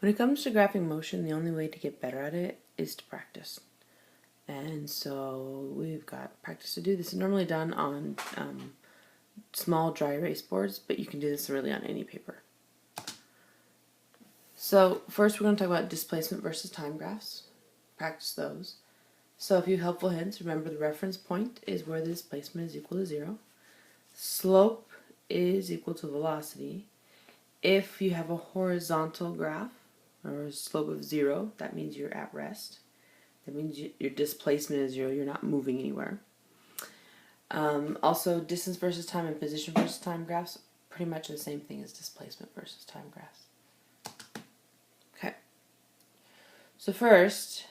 When it comes to graphing motion, the only way to get better at it is to practice. And so we've got practice to do. This is normally done on small dry erase boards, but you can do this really on any paper. So first we're going to talk about displacement versus time graphs. Practice those. So a few helpful hints. Remember, the reference point is where the displacement is equal to 0. Slope is equal to velocity. If you have a horizontal graph or a slope of 0, that means you're at rest. That means your displacement is 0. You're not moving anywhere. Also, distance versus time and position versus time graphs, pretty much the same thing as displacement versus time graphs. Okay. So first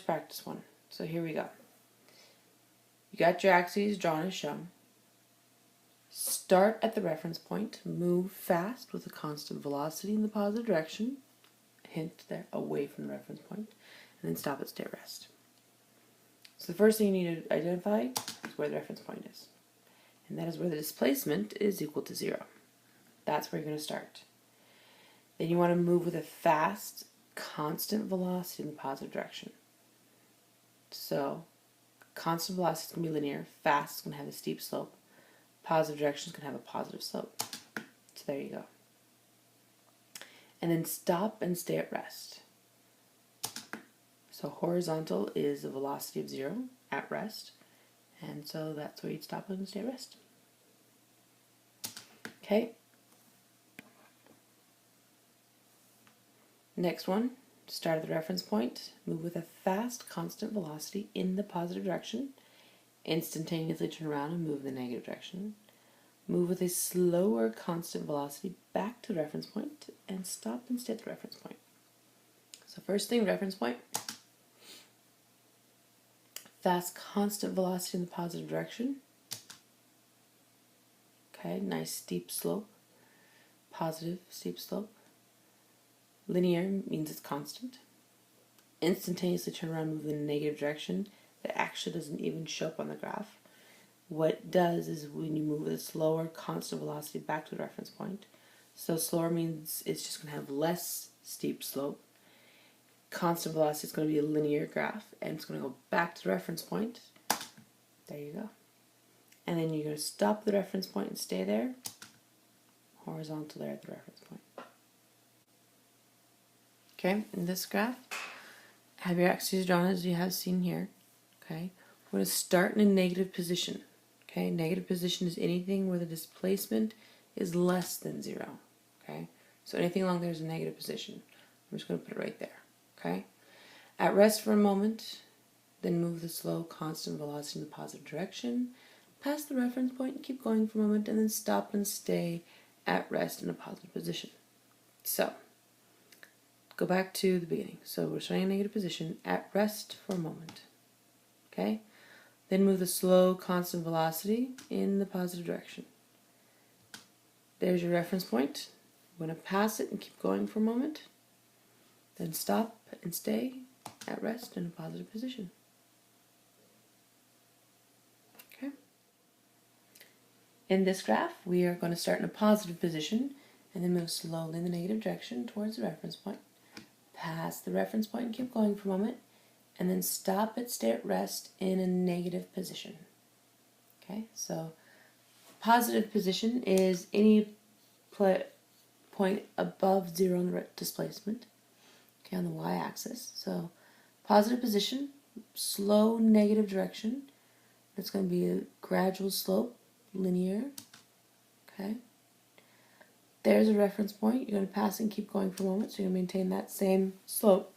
practice one. So here we go. You got your axes drawn as shown. Start at the reference point, move fast with a constant velocity in the positive direction, hint there, away from the reference point, and then stop at state rest. So the first thing you need to identify is where the reference point is, and that is where the displacement is equal to 0. That's where you're going to start. Then you want to move with a fast, constant velocity in the positive direction. So constant velocity is going to be linear, fast is going to have a steep slope, positive direction is going to have a positive slope. So there you go. And then stop and stay at rest. So horizontal is a velocity of 0 at rest, and so that's where you'd stop and stay at rest. Okay. Next one, start at the reference point, move with a fast, constant velocity in the positive direction, instantaneously turn around and move in the negative direction. Move with a slower, constant velocity back to the reference point, and stop and stay at the reference point. So first thing, reference point. Fast, constant velocity in the positive direction. Okay, nice steep slope. Positive, steep slope. Linear means it's constant. Instantaneously turn around, move in the negative direction. That actually doesn't even show up on the graph. What it does is when you move with a slower, constant velocity back to the reference point. So slower means it's just going to have less steep slope. Constant velocity is going to be a linear graph, and it's going to go back to the reference point. There you go. And then you're going to stop the reference point and stay there. Horizontal there at the reference point. Okay, in this graph, have your axes drawn as you have seen here. Okay, we're going to start in a negative position. Okay, negative position is anything where the displacement is less than 0. Okay, so anything along there is a negative position. I'm just going to put it right there. Okay, at rest for a moment, then move the slow, constant velocity in the positive direction, pass the reference point, and keep going for a moment, and then stop and stay at rest in a positive position. So, go back to the beginning. So we're starting in a negative position, at rest for a moment. Okay, then move the slow, constant velocity in the positive direction. There's your reference point. We're going to pass it and keep going for a moment. Then stop and stay at rest in a positive position. Okay. In this graph, we are going to start in a positive position and then move slowly in the negative direction towards the reference point. Pass the reference point and keep going for a moment. And then stop and stay at rest in a negative position. Okay, so positive position is any point above 0 in the displacement. Okay, on the y-axis. So positive position, slow negative direction. It's going to be a gradual slope, linear. Okay. There's a reference point. You're going to pass and keep going for a moment, so you're going to maintain that same slope,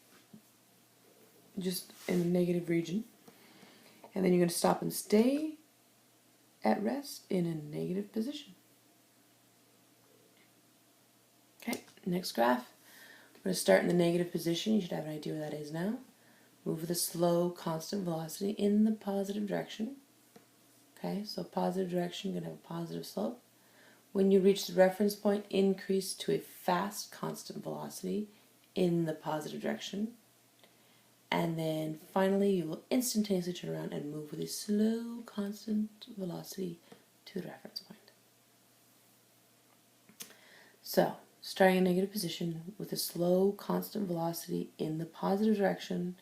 just in a negative region. And then you're going to stop and stay at rest in a negative position. Okay, next graph. We're going to start in the negative position. You should have an idea where that is now. Move with a slow, constant velocity in the positive direction. Okay, so positive direction, you're going to have a positive slope. When you reach the reference point, increase to a fast, constant velocity in the positive direction. And then finally, you will instantaneously turn around and move with a slow, constant velocity to the reference point. So starting a negative position with a slow, constant velocity in the positive direction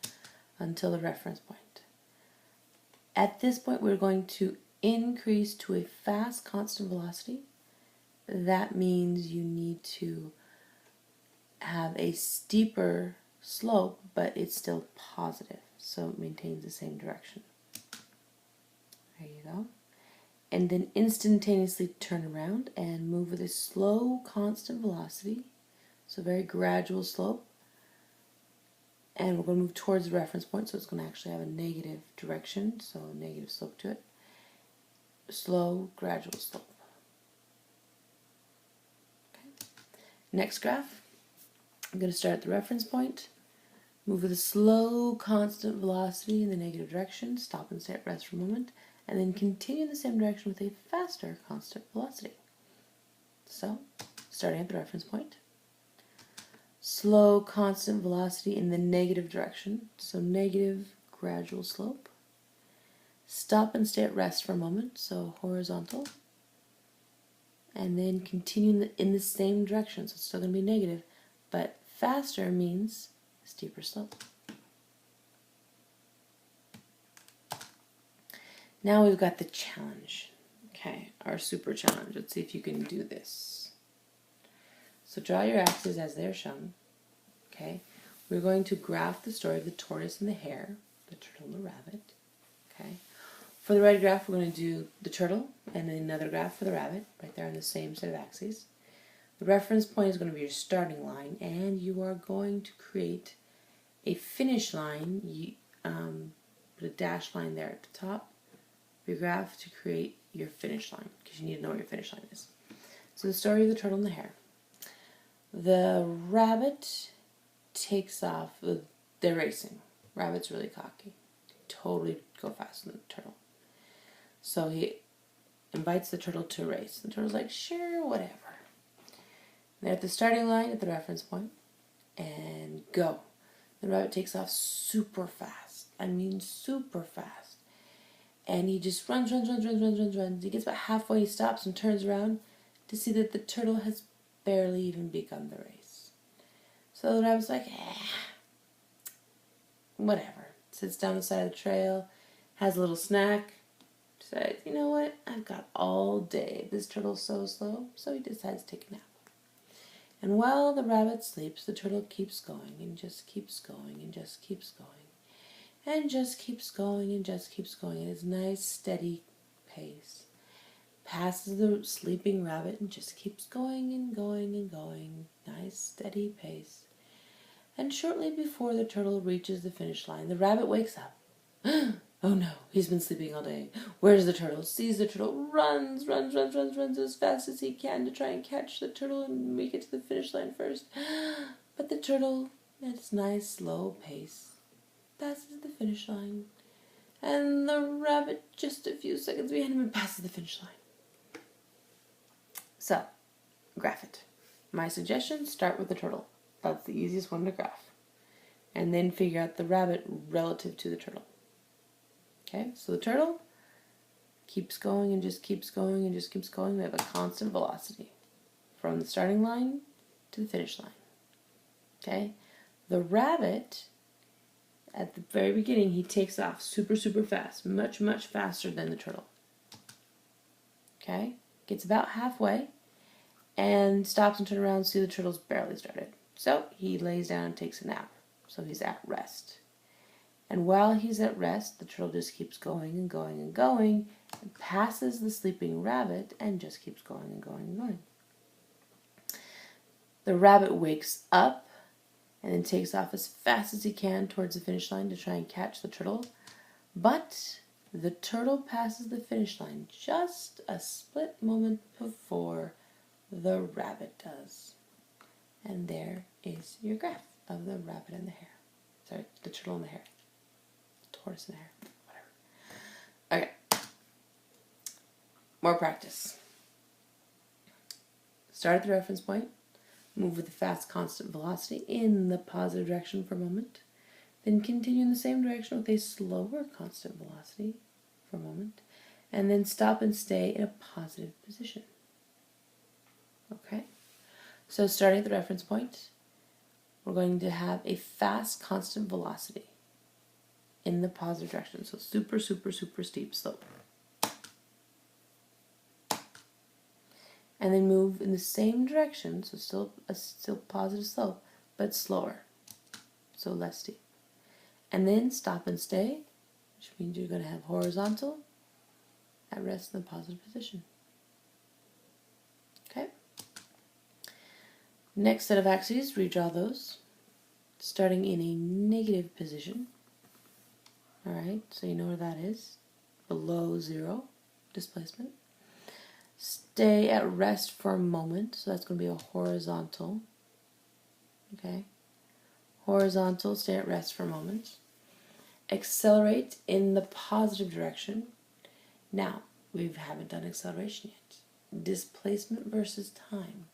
until the reference point. At this point, we're going to increase to a fast, constant velocity. That means you need to have a steeper slope, but it's still positive, so it maintains the same direction. There you go. And then instantaneously turn around and move with a slow, constant velocity, so very gradual slope. And we're going to move towards the reference point, so it's going to actually have a negative direction, so negative slope to it. Slow, gradual slope. Okay. Next graph, I'm going to start at the reference point, move with a slow, constant velocity in the negative direction, stop and stay at rest for a moment, and then continue in the same direction with a faster, constant velocity. So, starting at the reference point, slow, constant velocity in the negative direction, so negative, gradual slope. Stop and stay at rest for a moment, so horizontal. And then continue in the same direction, so it's still going to be negative, but faster means steeper slope. Now we've got the challenge, okay, our super challenge. Let's see if you can do this. So draw your axes as they're shown, okay. We're going to graph the story of the tortoise and the hare, the turtle and the rabbit, okay. For the right graph, we're going to do the turtle and then another graph for the rabbit, right there on the same set of axes. The reference point is going to be your starting line, and you are going to create a finish line. You put a dash line there at the top of your graph to create your finish line, because you need to know what your finish line is. So the story of the turtle and the hare. The rabbit takes off. They're racing. Rabbit's really cocky. Totally go faster than the turtle. So he invites the turtle to a race. The turtle's like, sure, whatever. They're at the starting line at the reference point, and go. The rabbit takes off super fast. I mean super fast. And he just runs. He gets about halfway, he stops and turns around to see that the turtle has barely even begun the race. So the rabbit's like, whatever. Sits down the side of the trail, has a little snack, decides, you know what, I've got all day. This turtle's so slow, so he decides to take a nap. And while the rabbit sleeps, the turtle keeps going and just keeps going and just keeps going and just keeps going and just keeps going at his nice steady pace. Passes the sleeping rabbit and just keeps going and going and going. Nice steady pace. And shortly before the turtle reaches the finish line, the rabbit wakes up. Oh no, he's been sleeping all day. Where's the turtle? Sees the turtle, runs as fast as he can to try and catch the turtle and make it to the finish line first. But the turtle, at its nice slow pace, passes the finish line. And the rabbit, just a few seconds behind him, and passes the finish line. So, graph it. My suggestion, start with the turtle. That's the easiest one to graph. And then figure out the rabbit relative to the turtle. Okay, so the turtle keeps going and just keeps going and just keeps going. We have a constant velocity from the starting line to the finish line. Okay, the rabbit, at the very beginning, he takes off super fast, much faster than the turtle. Okay, gets about halfway and stops and turns around and sees the turtle's barely started. So he lays down and takes a nap. So he's at rest. And while he's at rest, the turtle just keeps going and going and going, and passes the sleeping rabbit and just keeps going and going and going. The rabbit wakes up and then takes off as fast as he can towards the finish line to try and catch the turtle. But the turtle passes the finish line just a split moment before the rabbit does. And there is your graph of the rabbit and the hare. Sorry, the turtle and the hare. Tortoise and the hare. Whatever. Okay. More practice. Start at the reference point. Move with a fast, constant velocity in the positive direction for a moment. Then continue in the same direction with a slower, constant velocity for a moment. And then stop and stay in a positive position. Okay? So starting at the reference point, we're going to have a fast constant velocity in the positive direction. So super, super, super steep slope. And then move in the same direction, so still positive slope, but slower, so less steep. And then stop and stay, which means you're going to have horizontal at rest in the positive position. Okay. Next set of axes, redraw those, starting in a negative position. All right, so you know where that is, below 0 displacement. Stay at rest for a moment, so that's going to be a horizontal. Okay, horizontal, stay at rest for a moment. Accelerate in the positive direction. Now, we haven't done acceleration yet. Displacement versus time.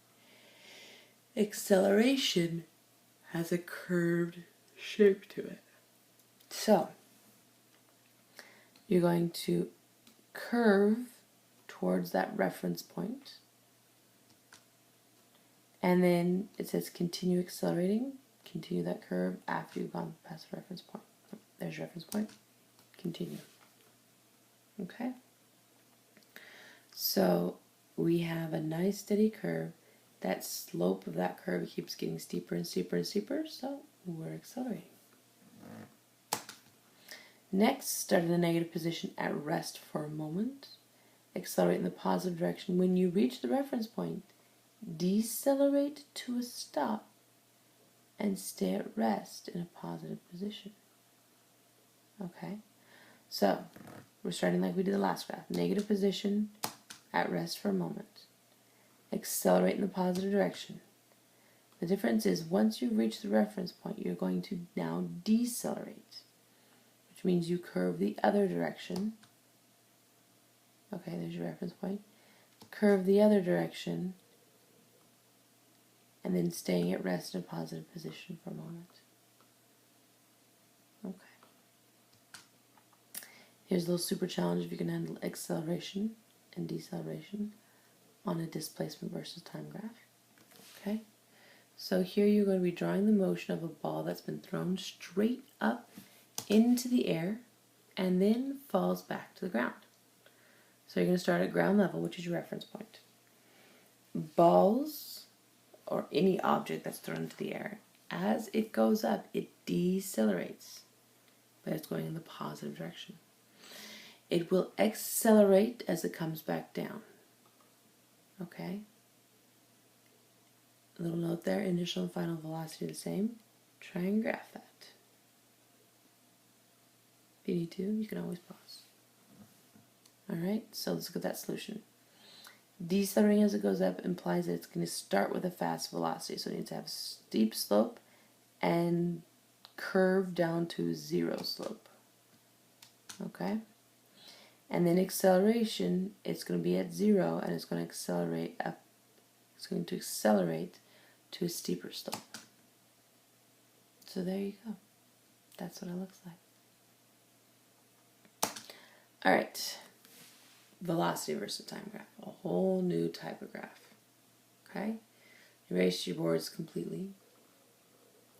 Acceleration has a curved shape to it. So, you're going to curve towards that reference point, and then it says continue accelerating, continue that curve after you've gone past the reference point. There's your reference point, continue. Okay, so we have a nice steady curve. That slope of that curve keeps getting steeper and steeper and steeper, so we're accelerating. Next, start in the negative position at rest for a moment. Accelerate in the positive direction. When you reach the reference point, decelerate to a stop and stay at rest in a positive position. Okay, so we're starting like we did the last graph. Negative position at rest for a moment. Accelerate in the positive direction. The difference is once you reach the reference point, you're going to now decelerate, which means you curve the other direction. Okay, there's your reference point. Curve the other direction, and then staying at rest in a positive position for a moment. Okay. Here's a little super challenge if you can handle acceleration and deceleration on a displacement versus time graph. Okay. So here you're going to be drawing the motion of a ball that's been thrown straight up into the air and then falls back to the ground. So you're going to start at ground level, which is your reference point. Balls, or any object that's thrown into the air, as it goes up, it decelerates, but it's going in the positive direction. It will accelerate as it comes back down. Okay? A little note there, initial and final velocity are the same. Try and graph that. If you need to, you can always pause. Alright, so let's look at that solution. Decelerating as it goes up implies that it's going to start with a fast velocity, so it needs to have steep slope and curve down to 0 slope. Okay? And then acceleration, it's going to be at 0 and it's going to accelerate up. It's going to accelerate to a steeper slope. So there you go. That's what it looks like. Alright. Velocity versus time graph. A whole new type of graph. Okay? Erase your boards completely.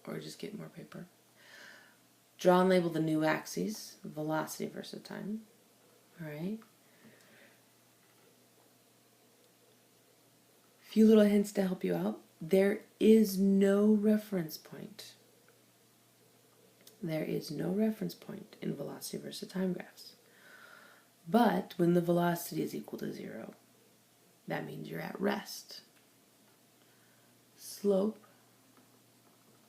Or just get more paper. Draw and label the new axes. Velocity versus time. Alright? Few little hints to help you out. There is no reference point. There is no reference point in velocity versus time graphs. But when the velocity is equal to 0, that means you're at rest. Slope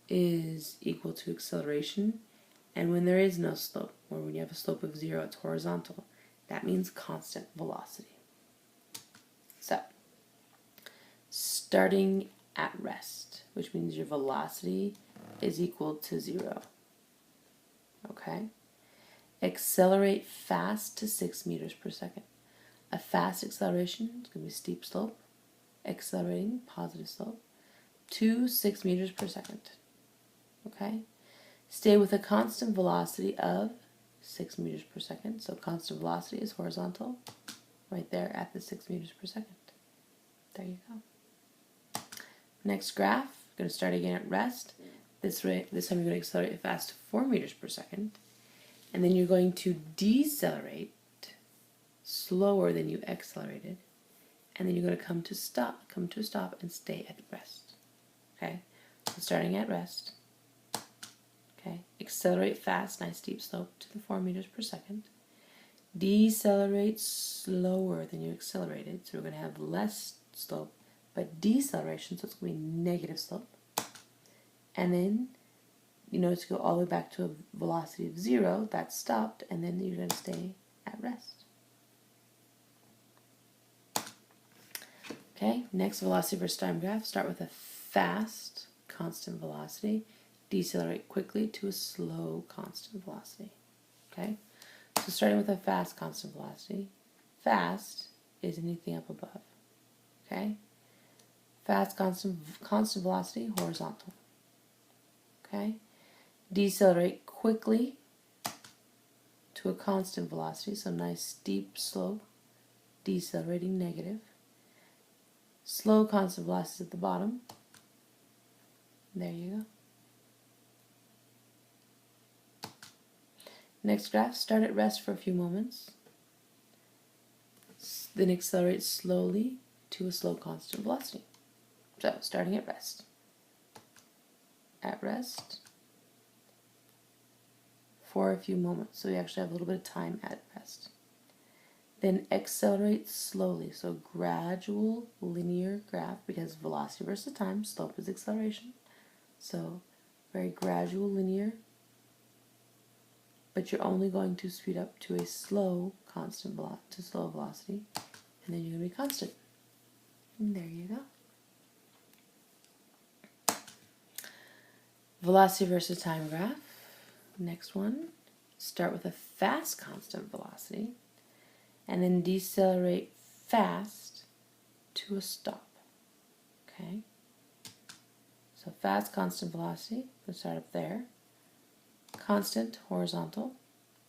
is equal to acceleration, and when there is no slope, or when you have a slope of 0, it's horizontal, that means constant velocity. So, starting at rest, which means your velocity is equal to 0. Okay? Accelerate fast to 6 meters per second. A fast acceleration is going to be steep slope, accelerating, positive slope, to 6 meters per second. Okay? Stay with a constant velocity of 6 meters per second. So constant velocity is horizontal, right there at the 6 meters per second. There you go. Next graph, going to start again at rest. This time you're going to accelerate fast to 4 meters per second. And then you're going to decelerate slower than you accelerated. And then you're going to come to a stop and stay at rest. Okay, so starting at rest. Okay, accelerate fast, nice steep slope to the 4 meters per second. Decelerate slower than you accelerated, so we're going to have less slope, but deceleration, so it's going to be negative slope. And then you notice you go all the way back to a velocity of 0, that's stopped, and then you're going to stay at rest. Okay, next velocity versus time graph. Start with a fast, constant velocity. Decelerate quickly to a slow, constant velocity. Okay, so starting with a fast, constant velocity. Fast is anything up above. Okay, fast, constant velocity, horizontal. Okay, decelerate quickly to a constant velocity, so nice steep slope, decelerating negative. Slow constant velocity at the bottom. There you go. Next graph, start at rest for a few moments. Then accelerate slowly to a slow constant velocity. So, starting at rest. At rest for a few moments. So we actually have a little bit of time at rest. Then accelerate slowly. So gradual linear graph, because velocity versus time, slope is acceleration. So very gradual linear, but you're only going to speed up to a slow constant slow velocity, and then you're going to be constant. And there you go. Velocity versus time graph. Next one, start with a fast constant velocity, and then decelerate fast to a stop. Okay? So fast constant velocity, we'll start up there. Constant, horizontal.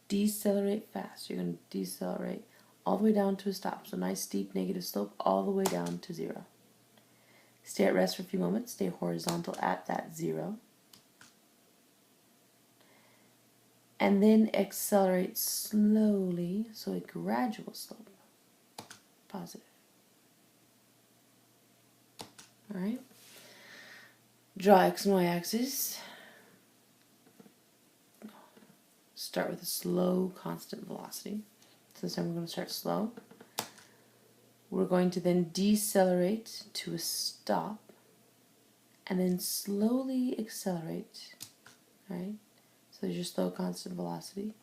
Decelerate fast. You're going to decelerate all the way down to a stop. So nice steep negative slope all the way down to 0. Stay at rest for a few moments. Stay horizontal at that 0. And then accelerate slowly, so a gradual slope. Positive. Alright. Draw X and Y axis. Start with a slow constant velocity. So this time we're going to start slow. We're going to then decelerate to a stop, and then slowly accelerate. Right? So there's your slow constant velocity.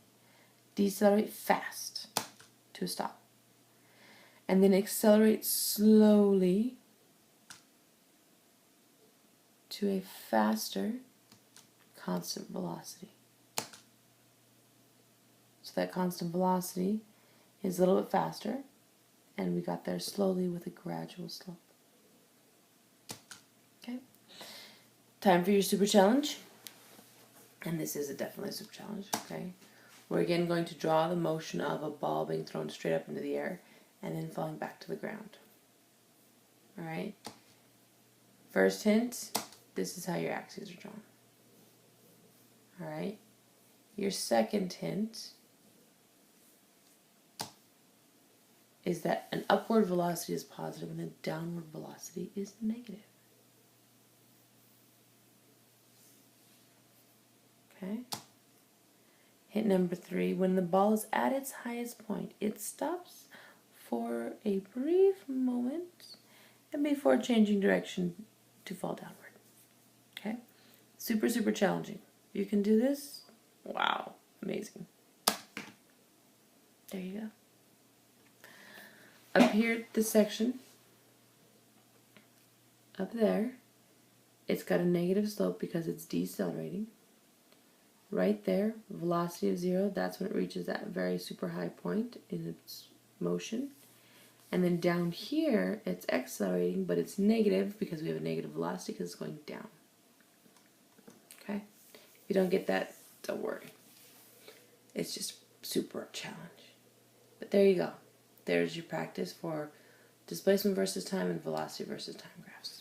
Decelerate fast to a stop. And then accelerate slowly to a faster constant velocity. So that constant velocity is a little bit faster, and we got there slowly with a gradual slope. Okay. Time for your super challenge. And this is definitely a super challenge, okay? We're again going to draw the motion of a ball being thrown straight up into the air and then falling back to the ground. Alright? First hint, this is how your axes are drawn. Alright? Your second hint is that an upward velocity is positive and a downward velocity is negative. Okay? Hint number 3, when the ball is at its highest point, it stops for a brief moment and before changing direction to fall downward. Okay? Super, super challenging. You can do this? Wow. Amazing. There you go. Up here, this section, up there, it's got a negative slope because it's decelerating. Right there, velocity of 0, that's when it reaches that very super high point in its motion. And then down here, it's accelerating, but it's negative because we have a negative velocity because it's going down. Okay? If you don't get that, don't worry. It's just super challenge. But there you go. There's your practice for displacement versus time and velocity versus time graphs.